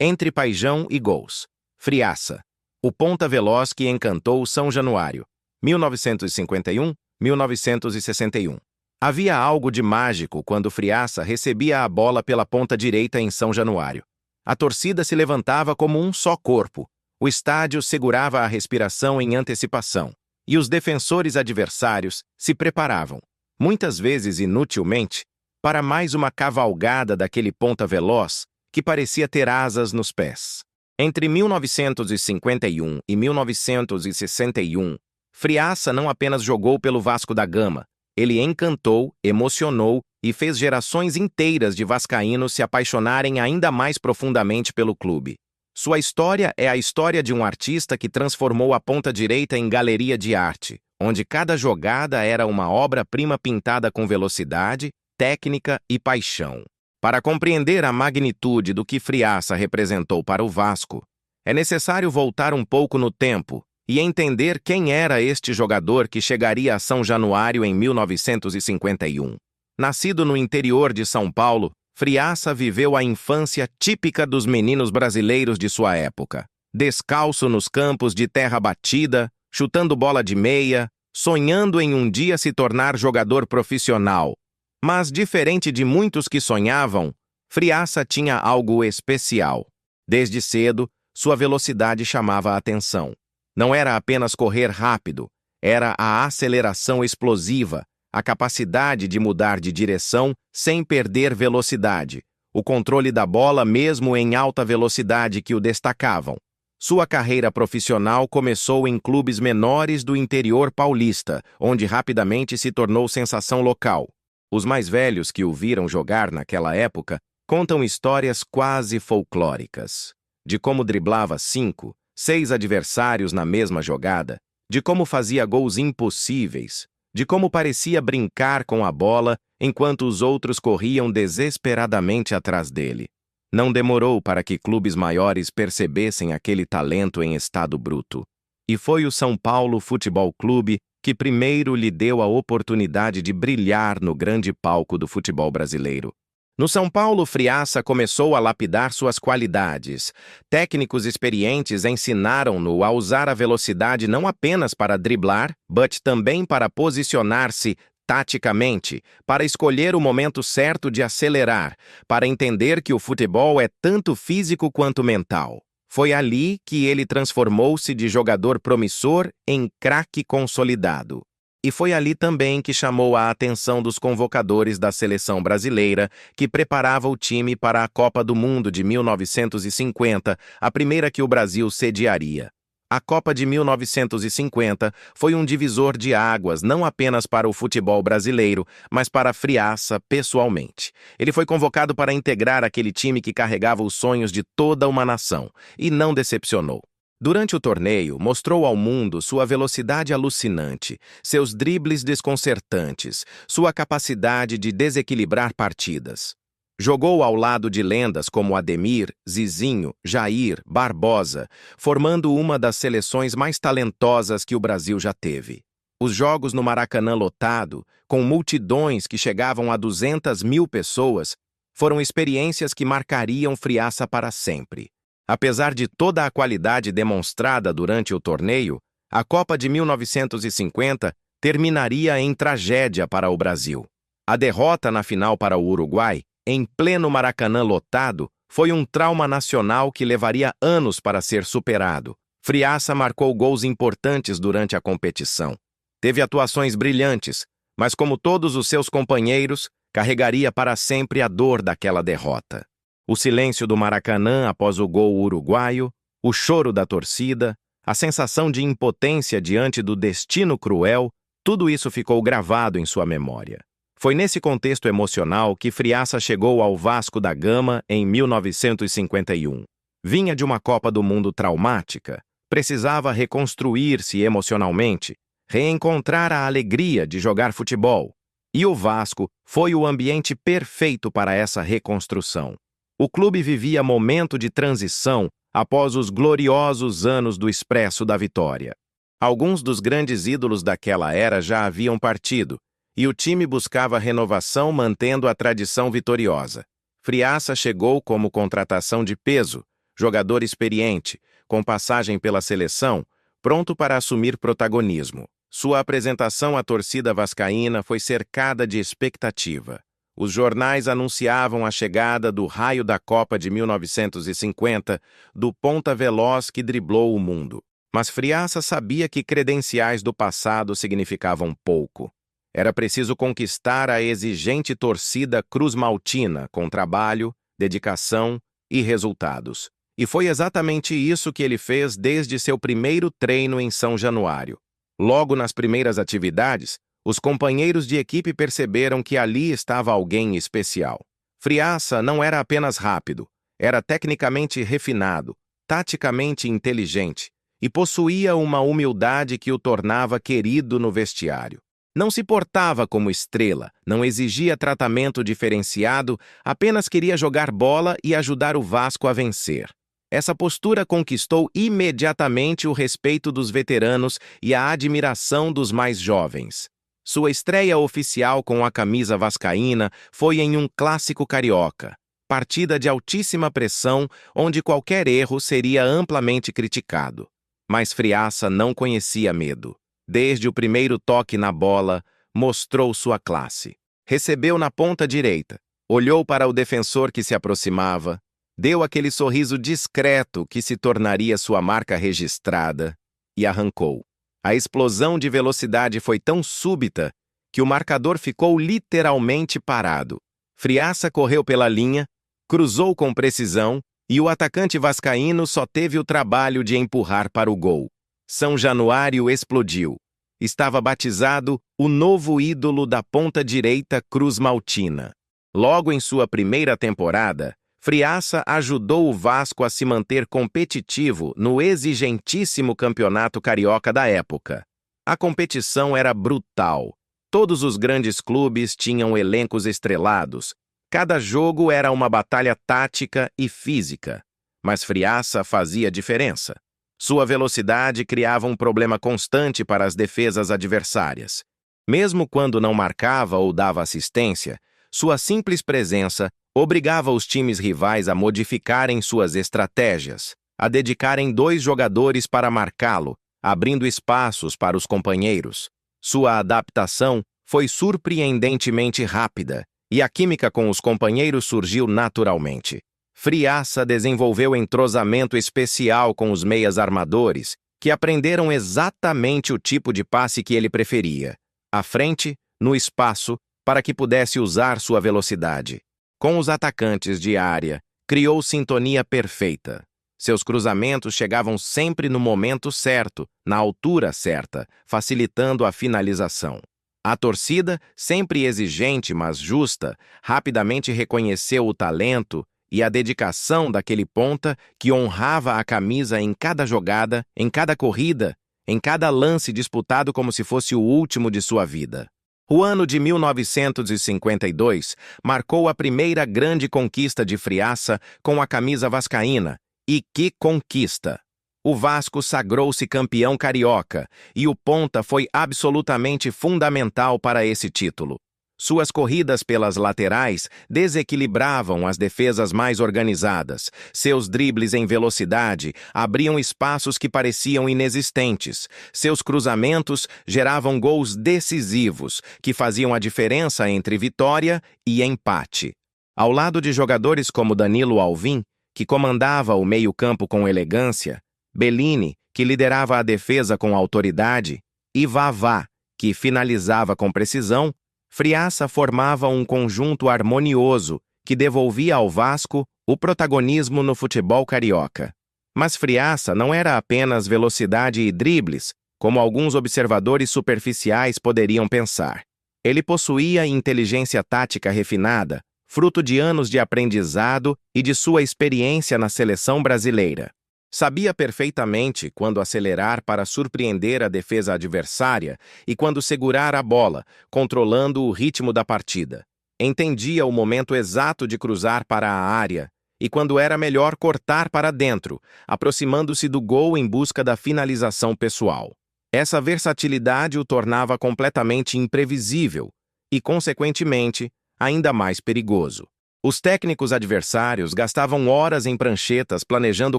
Entre paixão e gols. Friaça. O ponta veloz que encantou o São Januário. 1951-1961. Havia algo de mágico quando Friaça recebia a bola pela ponta direita em São Januário. A torcida se levantava como um só corpo. O estádio segurava a respiração em antecipação. E os defensores adversários se preparavam, muitas vezes inutilmente, para mais uma cavalgada daquele ponta veloz que parecia ter asas nos pés. Entre 1951 e 1961, Friaça não apenas jogou pelo Vasco da Gama, ele encantou, emocionou e fez gerações inteiras de vascaínos se apaixonarem ainda mais profundamente pelo clube. Sua história é a história de um artista que transformou a ponta direita em galeria de arte, onde cada jogada era uma obra-prima pintada com velocidade, técnica e paixão. Para compreender a magnitude do que Friaça representou para o Vasco, é necessário voltar um pouco no tempo e entender quem era este jogador que chegaria a São Januário em 1951. Nascido no interior de São Paulo, Friaça viveu a infância típica dos meninos brasileiros de sua época. Descalço nos campos de terra batida, chutando bola de meia, sonhando em um dia se tornar jogador profissional. Mas, diferente de muitos que sonhavam, Friaça tinha algo especial. Desde cedo, sua velocidade chamava a atenção. Não era apenas correr rápido, era a aceleração explosiva, a capacidade de mudar de direção sem perder velocidade, o controle da bola mesmo em alta velocidade que o destacavam. Sua carreira profissional começou em clubes menores do interior paulista, onde rapidamente se tornou sensação local. Os mais velhos que o viram jogar naquela época contam histórias quase folclóricas. De como driblava 5, 6 adversários na mesma jogada, de como fazia gols impossíveis, de como parecia brincar com a bola enquanto os outros corriam desesperadamente atrás dele. Não demorou para que clubes maiores percebessem aquele talento em estado bruto. E foi o São Paulo Futebol Clube que primeiro lhe deu a oportunidade de brilhar no grande palco do futebol brasileiro. No São Paulo, Friaça começou a lapidar suas qualidades. Técnicos experientes ensinaram-no a usar a velocidade não apenas para driblar, mas também para posicionar-se taticamente, para escolher o momento certo de acelerar, para entender que o futebol é tanto físico quanto mental. Foi ali que ele transformou-se de jogador promissor em craque consolidado. E foi ali também que chamou a atenção dos convocadores da seleção brasileira, que preparava o time para a Copa do Mundo de 1950, a primeira que o Brasil sediaria. A Copa de 1950 foi um divisor de águas não apenas para o futebol brasileiro, mas para Friaça pessoalmente. Ele foi convocado para integrar aquele time que carregava os sonhos de toda uma nação, e não decepcionou. Durante o torneio, mostrou ao mundo sua velocidade alucinante, seus dribles desconcertantes, sua capacidade de desequilibrar partidas. Jogou ao lado de lendas como Ademir, Zizinho, Jair, Barbosa, formando uma das seleções mais talentosas que o Brasil já teve. Os jogos no Maracanã lotado, com multidões que chegavam a 200.000 pessoas, foram experiências que marcariam Friaça para sempre. Apesar de toda a qualidade demonstrada durante o torneio, a Copa de 1950 terminaria em tragédia para o Brasil. A derrota na final para o Uruguai, em pleno Maracanã lotado, foi um trauma nacional que levaria anos para ser superado. Friaça marcou gols importantes durante a competição. Teve atuações brilhantes, mas como todos os seus companheiros, carregaria para sempre a dor daquela derrota. O silêncio do Maracanã após o gol uruguaio, o choro da torcida, a sensação de impotência diante do destino cruel, tudo isso ficou gravado em sua memória. Foi nesse contexto emocional que Friaça chegou ao Vasco da Gama em 1951. Vinha de uma Copa do Mundo traumática, precisava reconstruir-se emocionalmente, reencontrar a alegria de jogar futebol. E o Vasco foi o ambiente perfeito para essa reconstrução. O clube vivia momento de transição após os gloriosos anos do Expresso da Vitória. Alguns dos grandes ídolos daquela era já haviam partido, e o time buscava renovação mantendo a tradição vitoriosa. Friaça chegou como contratação de peso, jogador experiente, com passagem pela seleção, pronto para assumir protagonismo. Sua apresentação à torcida vascaína foi cercada de expectativa. Os jornais anunciavam a chegada do raio da Copa de 1950, do ponta veloz que driblou o mundo. Mas Friaça sabia que credenciais do passado significavam pouco. Era preciso conquistar a exigente torcida cruz-maltina com trabalho, dedicação e resultados. E foi exatamente isso que ele fez desde seu primeiro treino em São Januário. Logo nas primeiras atividades, os companheiros de equipe perceberam que ali estava alguém especial. Friaça não era apenas rápido, era tecnicamente refinado, taticamente inteligente e possuía uma humildade que o tornava querido no vestiário. Não se portava como estrela, não exigia tratamento diferenciado, apenas queria jogar bola e ajudar o Vasco a vencer. Essa postura conquistou imediatamente o respeito dos veteranos e a admiração dos mais jovens. Sua estreia oficial com a camisa vascaína foi em um clássico carioca, partida de altíssima pressão, onde qualquer erro seria amplamente criticado. Mas Friaça não conhecia medo. Desde o primeiro toque na bola, mostrou sua classe. Recebeu na ponta direita, olhou para o defensor que se aproximava, deu aquele sorriso discreto que se tornaria sua marca registrada e arrancou. A explosão de velocidade foi tão súbita que o marcador ficou literalmente parado. Friaça correu pela linha, cruzou com precisão e o atacante vascaíno só teve o trabalho de empurrar para o gol. São Januário explodiu. Estava batizado o novo ídolo da ponta direita cruz-maltina. Logo em sua primeira temporada, Friaça ajudou o Vasco a se manter competitivo no exigentíssimo campeonato carioca da época. A competição era brutal. Todos os grandes clubes tinham elencos estrelados. Cada jogo era uma batalha tática e física. Mas Friaça fazia diferença. Sua velocidade criava um problema constante para as defesas adversárias. Mesmo quando não marcava ou dava assistência, sua simples presença obrigava os times rivais a modificarem suas estratégias, a dedicarem 2 jogadores para marcá-lo, abrindo espaços para os companheiros. Sua adaptação foi surpreendentemente rápida e a química com os companheiros surgiu naturalmente. Friaça desenvolveu entrosamento especial com os meias armadores, que aprenderam exatamente o tipo de passe que ele preferia, à frente, no espaço, para que pudesse usar sua velocidade. Com os atacantes de área, criou sintonia perfeita. Seus cruzamentos chegavam sempre no momento certo, na altura certa, facilitando a finalização. A torcida, sempre exigente mas justa, rapidamente reconheceu o talento e a dedicação daquele ponta que honrava a camisa em cada jogada, em cada corrida, em cada lance disputado como se fosse o último de sua vida. O ano de 1952 marcou a primeira grande conquista de Friaça com a camisa vascaína. E que conquista! O Vasco sagrou-se campeão carioca e o ponta foi absolutamente fundamental para esse título. Suas corridas pelas laterais desequilibravam as defesas mais organizadas. Seus dribles em velocidade abriam espaços que pareciam inexistentes. Seus cruzamentos geravam gols decisivos, que faziam a diferença entre vitória e empate. Ao lado de jogadores como Danilo Alvim, que comandava o meio-campo com elegância, Bellini, que liderava a defesa com autoridade, e Vavá, que finalizava com precisão, Friaça formava um conjunto harmonioso que devolvia ao Vasco o protagonismo no futebol carioca. Mas Friaça não era apenas velocidade e dribles, como alguns observadores superficiais poderiam pensar. Ele possuía inteligência tática refinada, fruto de anos de aprendizado e de sua experiência na seleção brasileira. Sabia perfeitamente quando acelerar para surpreender a defesa adversária e quando segurar a bola, controlando o ritmo da partida. Entendia o momento exato de cruzar para a área e quando era melhor cortar para dentro, aproximando-se do gol em busca da finalização pessoal. Essa versatilidade o tornava completamente imprevisível e, consequentemente, ainda mais perigoso. Os técnicos adversários gastavam horas em pranchetas planejando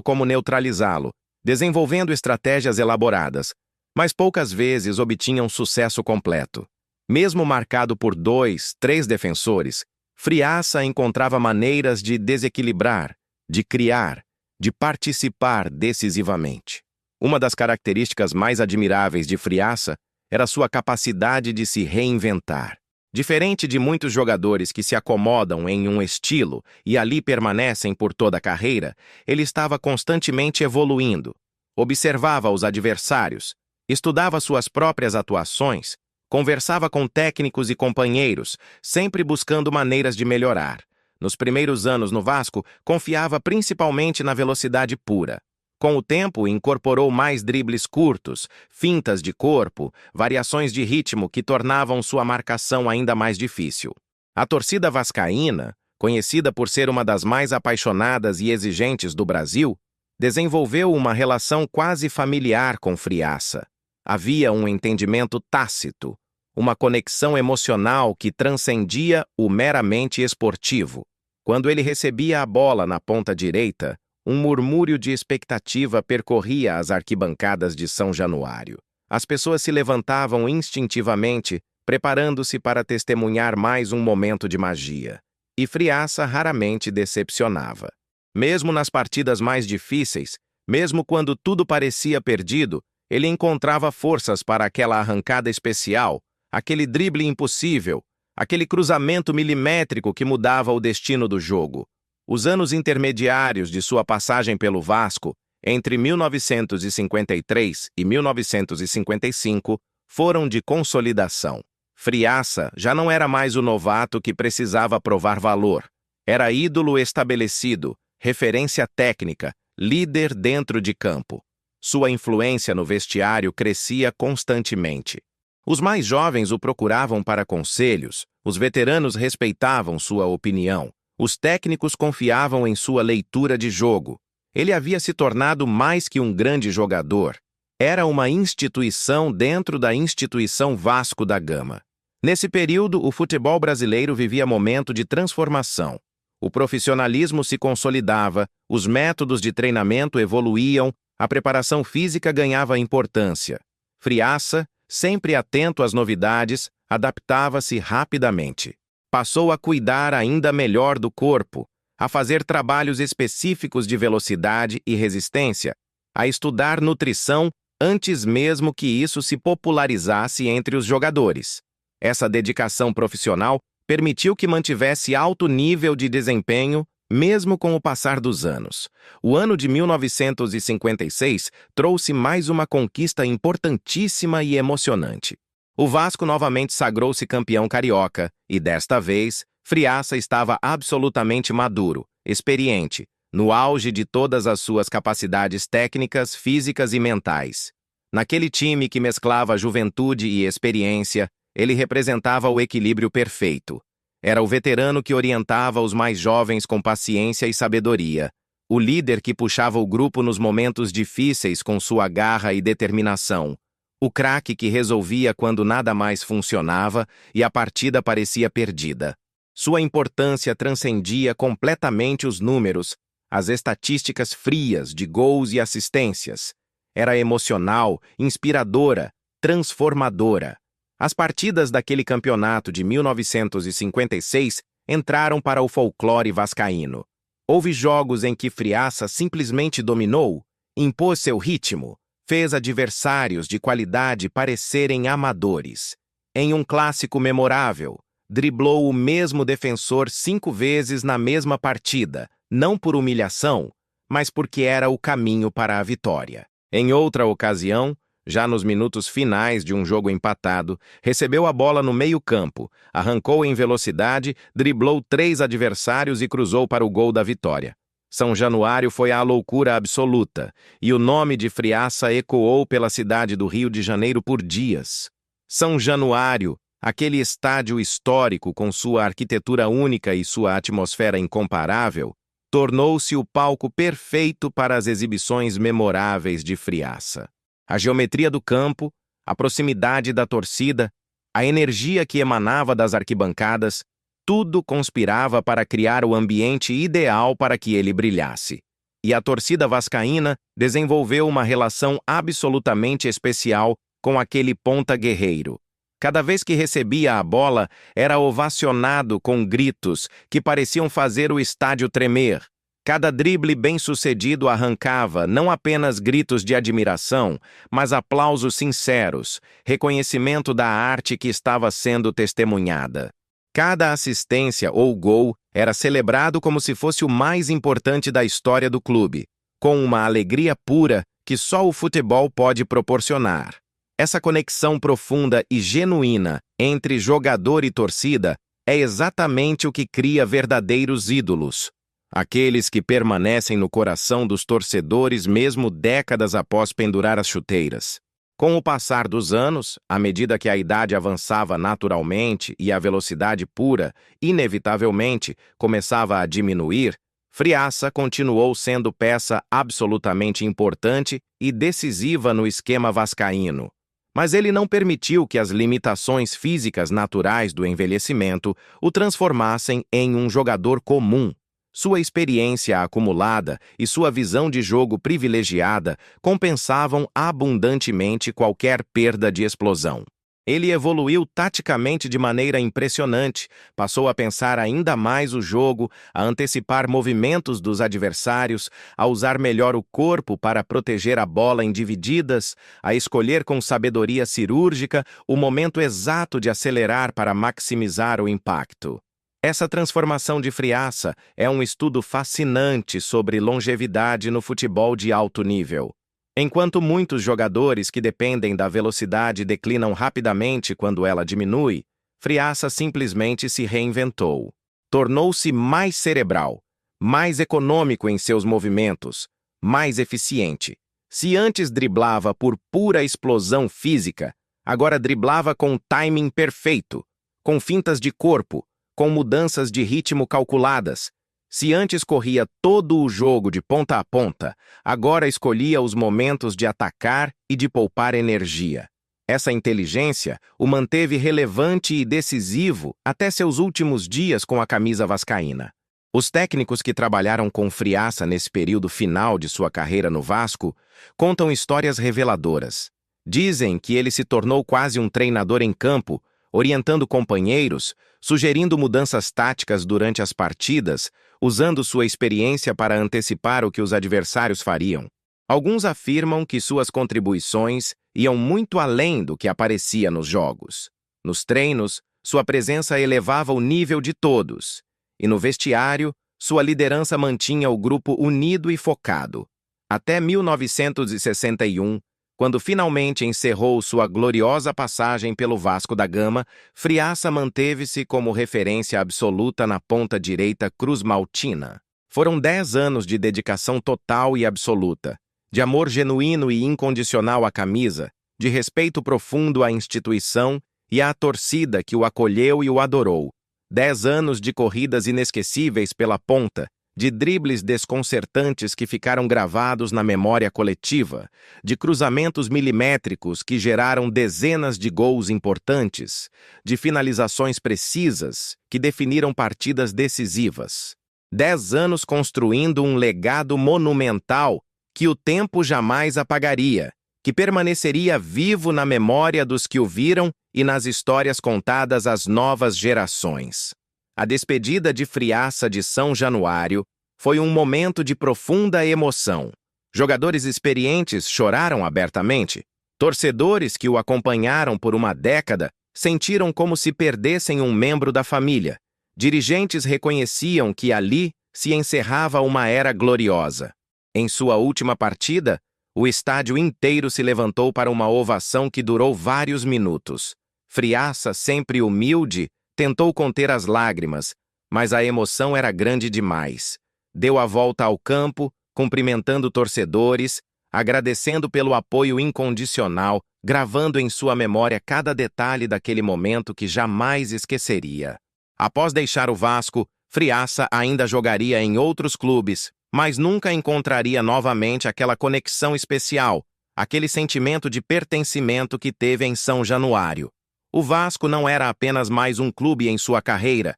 como neutralizá-lo, desenvolvendo estratégias elaboradas, mas poucas vezes obtinham sucesso completo. Mesmo marcado por 2, 3 defensores, Friaça encontrava maneiras de desequilibrar, de criar, de participar decisivamente. Uma das características mais admiráveis de Friaça era sua capacidade de se reinventar. Diferente de muitos jogadores que se acomodam em um estilo e ali permanecem por toda a carreira, ele estava constantemente evoluindo. Observava os adversários, estudava suas próprias atuações, conversava com técnicos e companheiros, sempre buscando maneiras de melhorar. Nos primeiros anos no Vasco, confiava principalmente na velocidade pura. Com o tempo, incorporou mais dribles curtos, fintas de corpo, variações de ritmo que tornavam sua marcação ainda mais difícil. A torcida vascaína, conhecida por ser uma das mais apaixonadas e exigentes do Brasil, desenvolveu uma relação quase familiar com Friaça. Havia um entendimento tácito, uma conexão emocional que transcendia o meramente esportivo. Quando ele recebia a bola na ponta direita, um murmúrio de expectativa percorria as arquibancadas de São Januário. As pessoas se levantavam instintivamente, preparando-se para testemunhar mais um momento de magia. E Friaça raramente decepcionava. Mesmo nas partidas mais difíceis, mesmo quando tudo parecia perdido, ele encontrava forças para aquela arrancada especial, aquele drible impossível, aquele cruzamento milimétrico que mudava o destino do jogo. Os anos intermediários de sua passagem pelo Vasco, entre 1953 e 1955, foram de consolidação. Friaça já não era mais o novato que precisava provar valor. Era ídolo estabelecido, referência técnica, líder dentro de campo. Sua influência no vestiário crescia constantemente. Os mais jovens o procuravam para conselhos, os veteranos respeitavam sua opinião, os técnicos confiavam em sua leitura de jogo. Ele havia se tornado mais que um grande jogador. Era uma instituição dentro da instituição Vasco da Gama. Nesse período, o futebol brasileiro vivia momento de transformação. O profissionalismo se consolidava, os métodos de treinamento evoluíam, a preparação física ganhava importância. Friaça, sempre atento às novidades, adaptava-se rapidamente. Passou a cuidar ainda melhor do corpo, a fazer trabalhos específicos de velocidade e resistência, a estudar nutrição antes mesmo que isso se popularizasse entre os jogadores. Essa dedicação profissional permitiu que mantivesse alto nível de desempenho, mesmo com o passar dos anos. O ano de 1956 trouxe mais uma conquista importantíssima e emocionante. O Vasco novamente sagrou-se campeão carioca e, desta vez, Friaça estava absolutamente maduro, experiente, no auge de todas as suas capacidades técnicas, físicas e mentais. Naquele time que mesclava juventude e experiência, ele representava o equilíbrio perfeito. Era o veterano que orientava os mais jovens com paciência e sabedoria, o líder que puxava o grupo nos momentos difíceis com sua garra e determinação, o craque que resolvia quando nada mais funcionava e a partida parecia perdida. Sua importância transcendia completamente os números, as estatísticas frias de gols e assistências. Era emocional, inspiradora, transformadora. As partidas daquele campeonato de 1956 entraram para o folclore vascaíno. Houve jogos em que Friaça simplesmente dominou, impôs seu ritmo, fez adversários de qualidade parecerem amadores. Em um clássico memorável, driblou o mesmo defensor 5 vezes na mesma partida, não por humilhação, mas porque era o caminho para a vitória. Em outra ocasião, já nos minutos finais de um jogo empatado, recebeu a bola no meio-campo, arrancou em velocidade, driblou 3 adversários e cruzou para o gol da vitória. São Januário foi a loucura absoluta, e o nome de Friaça ecoou pela cidade do Rio de Janeiro por dias. São Januário, aquele estádio histórico com sua arquitetura única e sua atmosfera incomparável, tornou-se o palco perfeito para as exibições memoráveis de Friaça. A geometria do campo, a proximidade da torcida, a energia que emanava das arquibancadas, Tudo conspirava para criar o ambiente ideal para que ele brilhasse. E a torcida vascaína desenvolveu uma relação absolutamente especial com aquele ponta guerreiro. Cada vez que recebia a bola, era ovacionado com gritos que pareciam fazer o estádio tremer. Cada drible bem-sucedido arrancava não apenas gritos de admiração, mas aplausos sinceros, reconhecimento da arte que estava sendo testemunhada. Cada assistência ou gol era celebrado como se fosse o mais importante da história do clube, com uma alegria pura que só o futebol pode proporcionar. Essa conexão profunda e genuína entre jogador e torcida é exatamente o que cria verdadeiros ídolos. Aqueles que permanecem no coração dos torcedores mesmo décadas após pendurar as chuteiras. Com o passar dos anos, à medida que a idade avançava naturalmente e a velocidade pura, inevitavelmente, começava a diminuir, Friaça continuou sendo peça absolutamente importante e decisiva no esquema vascaíno. Mas ele não permitiu que as limitações físicas naturais do envelhecimento o transformassem em um jogador comum. Sua experiência acumulada e sua visão de jogo privilegiada compensavam abundantemente qualquer perda de explosão. Ele evoluiu taticamente de maneira impressionante, passou a pensar ainda mais o jogo, a antecipar movimentos dos adversários, a usar melhor o corpo para proteger a bola em divididas, a escolher com sabedoria cirúrgica o momento exato de acelerar para maximizar o impacto. Essa transformação de Friaça é um estudo fascinante sobre longevidade no futebol de alto nível. Enquanto muitos jogadores que dependem da velocidade declinam rapidamente quando ela diminui, Friaça simplesmente se reinventou. Tornou-se mais cerebral, mais econômico em seus movimentos, mais eficiente. Se antes driblava por pura explosão física, agora driblava com timing perfeito, com fintas de corpo, com mudanças de ritmo calculadas. Se antes corria todo o jogo de ponta a ponta, agora escolhia os momentos de atacar e de poupar energia. Essa inteligência o manteve relevante e decisivo até seus últimos dias com a camisa vascaína. Os técnicos que trabalharam com Friaça nesse período final de sua carreira no Vasco contam histórias reveladoras. Dizem que ele se tornou quase um treinador em campo, orientando companheiros, sugerindo mudanças táticas durante as partidas, usando sua experiência para antecipar o que os adversários fariam. Alguns afirmam que suas contribuições iam muito além do que aparecia nos jogos. Nos treinos, sua presença elevava o nível de todos, e no vestiário, sua liderança mantinha o grupo unido e focado. Até 1961, quando finalmente encerrou sua gloriosa passagem pelo Vasco da Gama, Friaça manteve-se como referência absoluta na ponta direita cruzmaltina. Foram 10 anos de dedicação total e absoluta, de amor genuíno e incondicional à camisa, de respeito profundo à instituição e à torcida que o acolheu e o adorou. 10 anos de corridas inesquecíveis pela ponta, de dribles desconcertantes que ficaram gravados na memória coletiva, de cruzamentos milimétricos que geraram dezenas de gols importantes, de finalizações precisas que definiram partidas decisivas. 10 anos construindo um legado monumental que o tempo jamais apagaria, que permaneceria vivo na memória dos que o viram e nas histórias contadas às novas gerações. A despedida de Friaça de São Januário foi um momento de profunda emoção. Jogadores experientes choraram abertamente. Torcedores que o acompanharam por uma década sentiram como se perdessem um membro da família. Dirigentes reconheciam que ali se encerrava uma era gloriosa. Em sua última partida, o estádio inteiro se levantou para uma ovação que durou vários minutos. Friaça, sempre humilde, tentou conter as lágrimas, mas a emoção era grande demais. Deu a volta ao campo, cumprimentando torcedores, agradecendo pelo apoio incondicional, gravando em sua memória cada detalhe daquele momento que jamais esqueceria. Após deixar o Vasco, Friaça ainda jogaria em outros clubes, mas nunca encontraria novamente aquela conexão especial, aquele sentimento de pertencimento que teve em São Januário. O Vasco não era apenas mais um clube em sua carreira,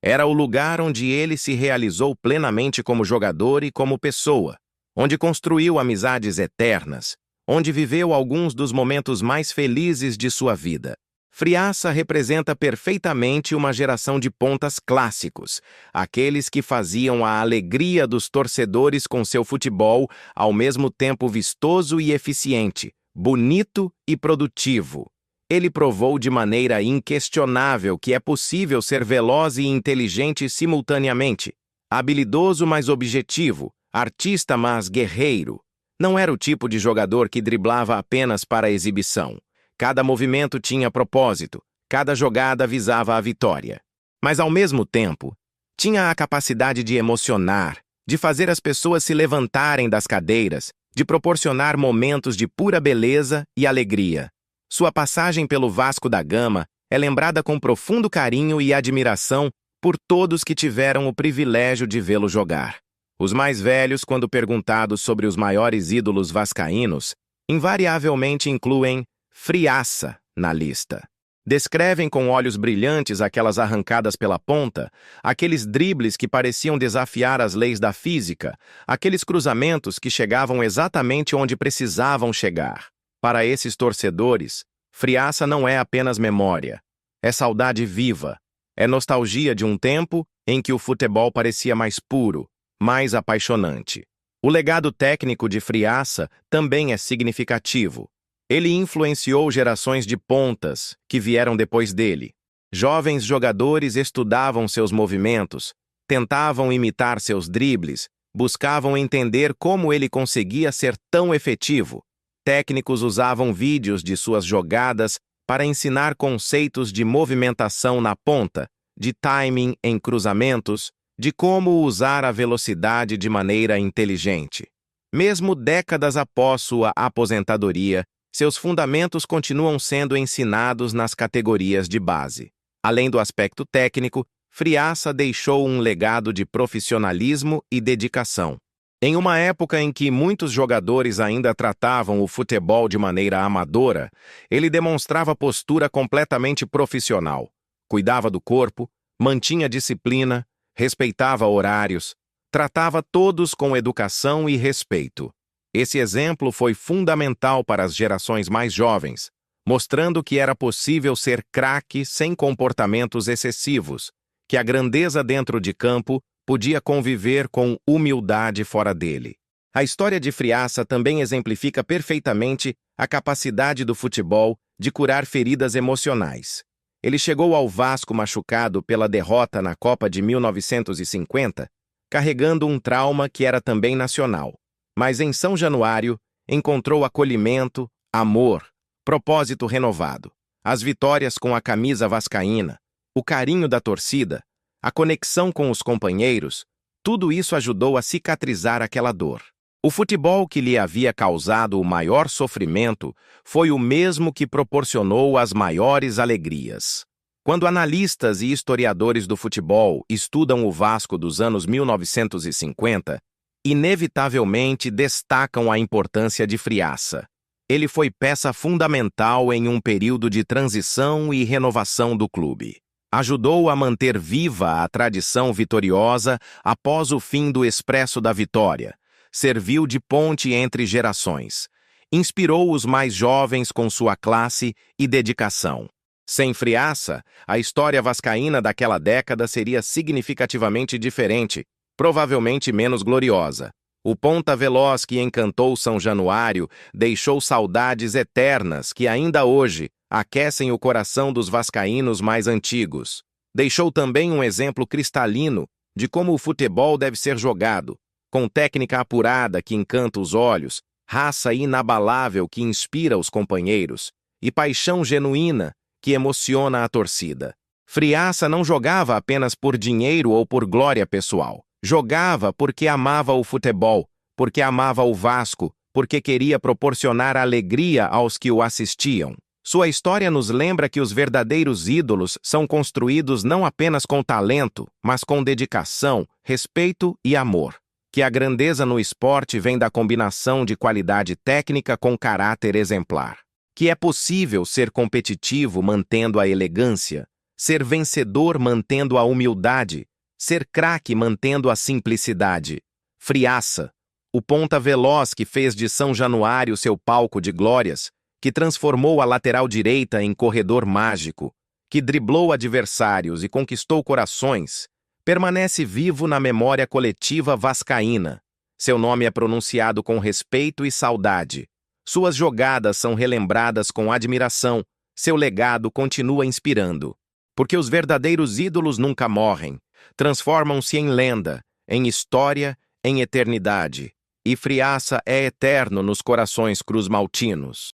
Era o lugar onde ele se realizou plenamente como jogador e como pessoa, onde construiu amizades eternas, onde viveu alguns dos momentos mais felizes de sua vida. Friaça representa perfeitamente uma geração de pontas clássicos, aqueles que faziam a alegria dos torcedores com seu futebol ao mesmo tempo vistoso e eficiente, bonito e produtivo. Ele provou de maneira inquestionável que é possível ser veloz e inteligente simultaneamente, habilidoso mas objetivo, artista mas guerreiro. Não era o tipo de jogador que driblava apenas para a exibição. Cada movimento tinha propósito, cada jogada visava a vitória. Mas, ao mesmo tempo, tinha a capacidade de emocionar, de fazer as pessoas se levantarem das cadeiras, de proporcionar momentos de pura beleza e alegria. Sua passagem pelo Vasco da Gama é lembrada com profundo carinho e admiração por todos que tiveram o privilégio de vê-lo jogar. Os mais velhos, quando perguntados sobre os maiores ídolos vascaínos, invariavelmente incluem Friaça na lista. Descrevem com olhos brilhantes aquelas arrancadas pela ponta, aqueles dribles que pareciam desafiar as leis da física, aqueles cruzamentos que chegavam exatamente onde precisavam chegar. Para esses torcedores, Friaça não é apenas memória, é saudade viva, é nostalgia de um tempo em que o futebol parecia mais puro, mais apaixonante. O legado técnico de Friaça também é significativo. Ele influenciou gerações de pontas que vieram depois dele. Jovens jogadores estudavam seus movimentos, tentavam imitar seus dribles, buscavam entender como ele conseguia ser tão efetivo. Técnicos usavam vídeos de suas jogadas para ensinar conceitos de movimentação na ponta, de timing em cruzamentos, de como usar a velocidade de maneira inteligente. Mesmo décadas após sua aposentadoria, seus fundamentos continuam sendo ensinados nas categorias de base. Além do aspecto técnico, Friaça deixou um legado de profissionalismo e dedicação. Em uma época em que muitos jogadores ainda tratavam o futebol de maneira amadora, ele demonstrava postura completamente profissional. Cuidava do corpo, mantinha disciplina, respeitava horários, tratava todos com educação e respeito. Esse exemplo foi fundamental para as gerações mais jovens, mostrando que era possível ser craque sem comportamentos excessivos, que a grandeza dentro de campo podia conviver com humildade fora dele. A história de Friaça também exemplifica perfeitamente a capacidade do futebol de curar feridas emocionais. Ele chegou ao Vasco machucado pela derrota na Copa de 1950, carregando um trauma que era também nacional. Mas em São Januário, encontrou acolhimento, amor, propósito renovado. As vitórias com a camisa vascaína, o carinho da torcida, a conexão com os companheiros, tudo isso ajudou a cicatrizar aquela dor. O futebol que lhe havia causado o maior sofrimento foi o mesmo que proporcionou as maiores alegrias. Quando analistas e historiadores do futebol estudam o Vasco dos anos 1950, inevitavelmente destacam a importância de Friaça. Ele foi peça fundamental em um período de transição e renovação do clube. Ajudou a manter viva a tradição vitoriosa após o fim do Expresso da Vitória. Serviu de ponte entre gerações. Inspirou os mais jovens com sua classe e dedicação. Sem Friaça, a história vascaína daquela década seria significativamente diferente, provavelmente menos gloriosa. O ponta veloz que encantou São Januário deixou saudades eternas que ainda hoje aquecem o coração dos vascaínos mais antigos. Deixou também um exemplo cristalino de como o futebol deve ser jogado, com técnica apurada que encanta os olhos, raça inabalável que inspira os companheiros e paixão genuína que emociona a torcida. Friaça não jogava apenas por dinheiro ou por glória pessoal. Jogava porque amava o futebol, porque amava o Vasco, porque queria proporcionar alegria aos que o assistiam. Sua história nos lembra que os verdadeiros ídolos são construídos não apenas com talento, mas com dedicação, respeito e amor. Que a grandeza no esporte vem da combinação de qualidade técnica com caráter exemplar. Que é possível ser competitivo mantendo a elegância, ser vencedor mantendo a humildade, ser craque mantendo a simplicidade. Friaça, o ponta veloz que fez de São Januário seu palco de glórias, que transformou a lateral direita em corredor mágico, que driblou adversários e conquistou corações, permanece vivo na memória coletiva vascaína. Seu nome é pronunciado com respeito e saudade. Suas jogadas são relembradas com admiração. Seu legado continua inspirando. Porque os verdadeiros ídolos nunca morrem. Transformam-se em lenda, em história, em eternidade. E Friaça é eterno nos corações cruzmaltinos.